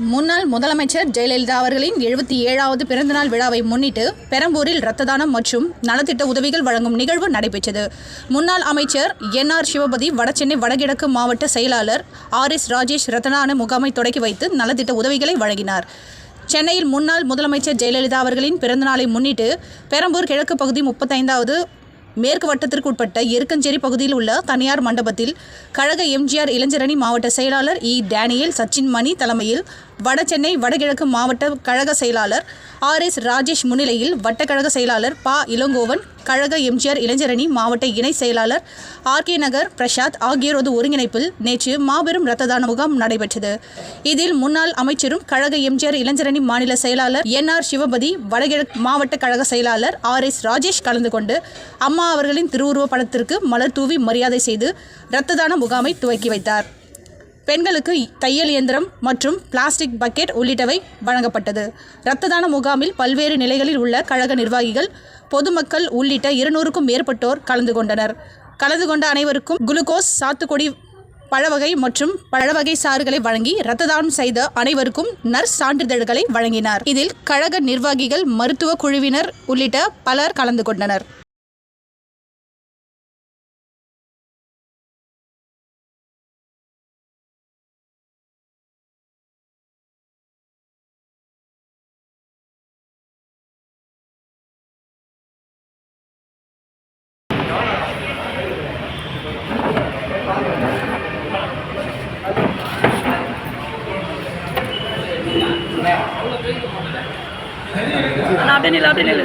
முன்னாள் முதலமைச்சர் ஜெயலலிதா அவர்களின் 77வது பிறந்தநாள் விழாவை முன்னிட்டு பெரம்பூரில் இரத்த தானம் மற்றும் நலத்திட்ட உதவிகள் வழங்கும் நிகழ்வு நடைபெற்றது. முன்னாள் அமைச்சர் என்.ஆர். சிவபதி, வடசென்னை வடகிழக்கு மாவட்ட செயலாளர் ஆர்.எஸ். ராஜேஷ் இரத்த தான முகாமை தொடக்கி வைத்து நலத்திட்ட உதவிகளை வழங்கினார். சென்னையில் முன்னாள் முதலமைச்சர் ஜெயலலிதா அவர்களின் பிறந்தநாளை முன்னிட்டு பெரம்பூர் கிழக்கு பகுதி 35வது மேற்கு வட்டத்திற்கு உட்பட்ட எருக்கஞ்சேரி பகுதியில் உள்ள தனியார் மண்டபத்தில் கழக எம்ஜிஆர் இளைஞரணி மாவட்ட செயலாளர் இ. டேனியல் சச்சின் மணி தலைமையில் வடசென்னை வடகிழக்கு மாவட்ட கழக செயலாளர் ஆர்.எஸ். ராஜேஷ் முன்னிலையில் வட்டக்கழக செயலாளர் ப. இளங்கோவன், கழக எம்ஜிஆர் இளைஞரணி மாவட்ட இணை செயலாளர் ஆர்.கே. நகர் பிரசாத் ஆகியோரது ஒருங்கிணைப்பில் நேற்று மாபெரும் இரத்த தான முகாம் நடைபெற்றது. இதில் முன்னாள் அமைச்சரும் கழக எம்ஜிஆர் இளைஞரணி மாநில செயலாளர் என்.ஆர். சிவபதி, வடகிழக்கு மாவட்ட கழக செயலாளர் ஆர்.எஸ். ராஜேஷ் கலந்து கொண்டு அம்மா அவர்களின் திருவுருவ படத்திற்கு மலர் தூவி மரியாதை செய்து இரத்த தான முகாமை துவக்கி வைத்தார். பெண்களுக்கு தையல் இயந்திரம் மற்றும் பிளாஸ்டிக் பக்கெட் உள்ளிட்டவை வழங்கப்பட்டது. இரத்த தான முகாமில் பல்வேறு நிலைகளில் உள்ள கழக நிர்வாகிகள், பொதுமக்கள் உள்ளிட்ட 200க்கும் மேற்பட்டோர் கலந்து கொண்டனர். கலந்து கொண்ட அனைவருக்கும் குளுக்கோஸ், சாத்துக்குடி பழவகை மற்றும் பழவகை சாறுகளை வழங்கி இரத்த தானம் செய்த அனைவருக்கும் நர்ஸ் சான்றிதழ்களை வழங்கினார். இதில் கழக நிர்வாகிகள், மருத்துவ குழுவினர் உள்ளிட்ட பலர் கலந்து கொண்டனர். அப்படியே நில்லு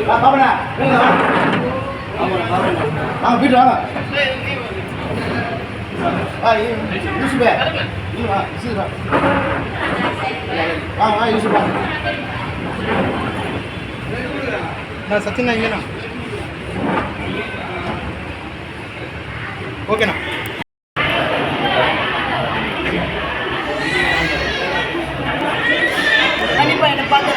பாப்பா வாங்க வீட்டு வாங்க யூசுபே வா யூசுபா வா யூசுபா நான் சச்சின் இங்கேண்ணா ஓகேண்ணா கண்டிப்பா என்ன பார்த்து